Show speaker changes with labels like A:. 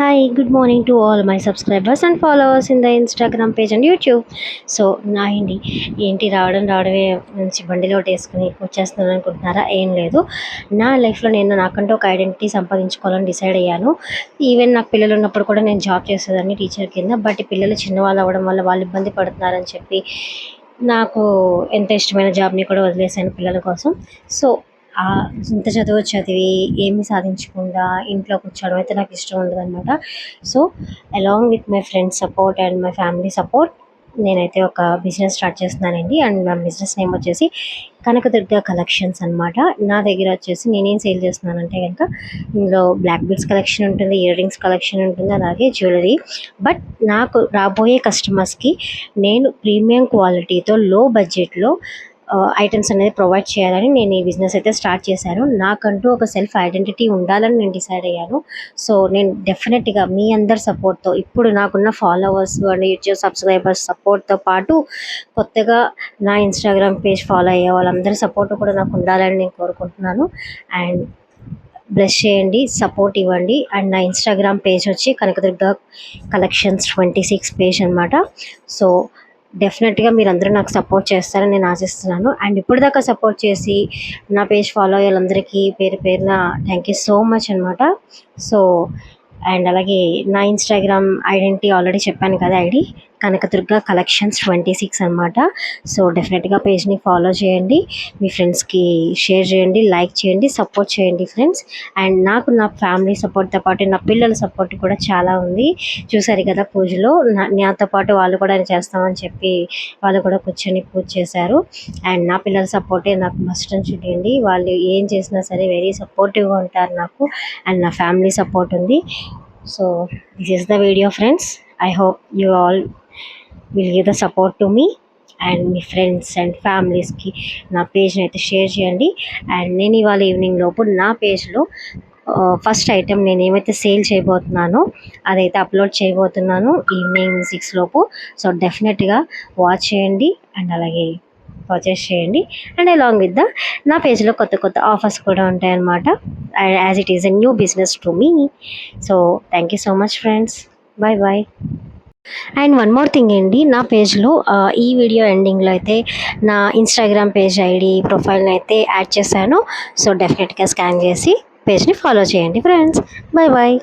A: Hi, good morning to all my subscribers and followers in the Instagram page and YouTube. So ఏంటి రావడమే మంచి బండిలో వేసుకుని వచ్చేస్తున్నాను అనుకుంటున్నారా? ఏం లేదు. నా లైఫ్లో నేను నాకంటూ ఒక ఐడెంటిటీ సంపాదించుకోవాలని డిసైడ్ అయ్యాను. ఈవెన్ నాకు పిల్లలు ఉన్నప్పుడు కూడా నేను జాబ్ చేసేదాన్ని టీచర్ కింద. బట్ ఈ పిల్లలు చిన్నవాళ్ళు అవ్వడం వల్ల వాళ్ళు ఇబ్బంది పడుతున్నారని చెప్పి నాకు ఎంత ఇష్టమైన జాబ్ని కూడా వదిలేసాను పిల్లల కోసం. సో ఇంత చదువు చదివి ఏమి సాధించకుండా ఇంట్లో కూర్చోవడం అయితే నాకు ఇష్టం ఉండదన్నమాట. So along with my friends support and my family support నేనైతే ఒక బిజినెస్ స్టార్ట్ చేస్తున్నానండి. అండ్ నా బిజినెస్ నేమ్ వచ్చేసి కనకదుర్గ కలెక్షన్స్ అనమాట. నా దగ్గర వచ్చేసి నేనేం సేల్ చేస్తున్నానంటే కనుక ఇందులో బ్లాక్ బీడ్స్ కలెక్షన్ ఉంటుంది, ఇయర్ రింగ్స్ కలెక్షన్ ఉంటుంది, అలాగే జ్యువెలరీ. బట్ నాకు రాబోయే కస్టమర్స్కి నేను ప్రీమియం క్వాలిటీతో లో బడ్జెట్లో ఐటమ్స్ అనేది ప్రొవైడ్ చేయాలని నేను ఈ బిజినెస్ అయితే స్టార్ట్ చేశాను. నాకంటూ ఒక సెల్ఫ్ ఐడెంటిటీ ఉండాలని నేను డిసైడ్ అయ్యాను. సో నేను డెఫినెట్గా మీ అందరి సపోర్ట్తో ఇప్పుడు నాకున్న ఫాలోవర్స్ అండ్ యూట్యూబ్ సబ్స్క్రైబర్స్ సపోర్ట్తో పాటు కొత్తగా నా ఇన్స్టాగ్రామ్ పేజ్ ఫాలో అయ్యే వాళ్ళందరి సపోర్ట్ కూడా నాకు ఉండాలని నేను కోరుకుంటున్నాను. అండ్ బ్లెస్ చేయండి, సపోర్ట్ ఇవ్వండి. అండ్ నా ఇన్స్టాగ్రామ్ పేజ్ వచ్చి కనకదుర్గ కలెక్షన్స్ 26 పేజ్ అనమాట. సో డెఫినెట్గా మీరందరూ నాకు సపోర్ట్ చేస్తారని నేను ఆశిస్తున్నాను. అండ్ ఇప్పటిదాకా సపోర్ట్ చేసి నా పేజ్ ఫాలో అయ్యే వాళ్ళందరికీ పేరు పేరున థ్యాంక్ యూ సో మచ్ అనమాట. సో అండ్ అలాగే నా ఇన్స్టాగ్రామ్ ఐడెంటిటీ ఆల్రెడీ చెప్పాను కదా, ఐడి కనకదుర్గ కలెక్షన్స్ 26 అనమాట. సో డెఫినెట్గా పేజ్ని ఫాలో చేయండి, మీ ఫ్రెండ్స్కి షేర్ చేయండి, లైక్ చేయండి, సపోర్ట్ చేయండి ఫ్రెండ్స్. అండ్ నాకు నా ఫ్యామిలీ సపోర్ట్తో పాటు నా పిల్లల సపోర్ట్ కూడా చాలా ఉంది. చూసారు కదా పూజలో నాతో పాటు వాళ్ళు కూడా చేస్తామని చెప్పి వాళ్ళు కూడా కూర్చొని పూజ చేశారు. అండ్ నా పిల్లల సపోర్టే నాకు మస్ట్ అని చూడండి. వాళ్ళు ఏం చేసినా సరే వెరీ సపోర్టివ్గా ఉంటారు నాకు. అండ్ నా ఫ్యామిలీ సపోర్ట్ ఉంది. So this is the video friends. I hope you all will give the support to me. And మీ ఫ్రెండ్స్ అండ్ ఫ్యామిలీస్కి నా పేజ్ని అయితే షేర్ చేయండి. అండ్ నేను ఇవాళ ఈవినింగ్ లోపు నా పేజ్లో ఫస్ట్ ఐటెం నేను ఏమైతే సేల్ చేయబోతున్నానో అదైతే అప్లోడ్ చేయబోతున్నాను ఈవినింగ్ 6 లోపు. సో డెఫినెట్గా వాచ్ చేయండి అండ్ అలాగే పర్చేస్ చేయండి. అండ్ అలాంగ్ విత్ నా పేజ్లో కొత్త కొత్త ఆఫర్స్ కూడా ఉంటాయన్నమాట. As it is a new business to me. So thank you so much friends. Bye bye. And one more thing అండి, నా పేజ్లో ఈ వీడియో ఎండింగ్లో అయితే నా ఇన్స్టాగ్రామ్ పేజ్ ఐడి ప్రొఫైల్ని అయితే యాడ్ చేశాను. సో డెఫినెట్గా స్కాన్ చేసి పేజ్ని ఫాలో చేయండి ఫ్రెండ్స్. Bye bye.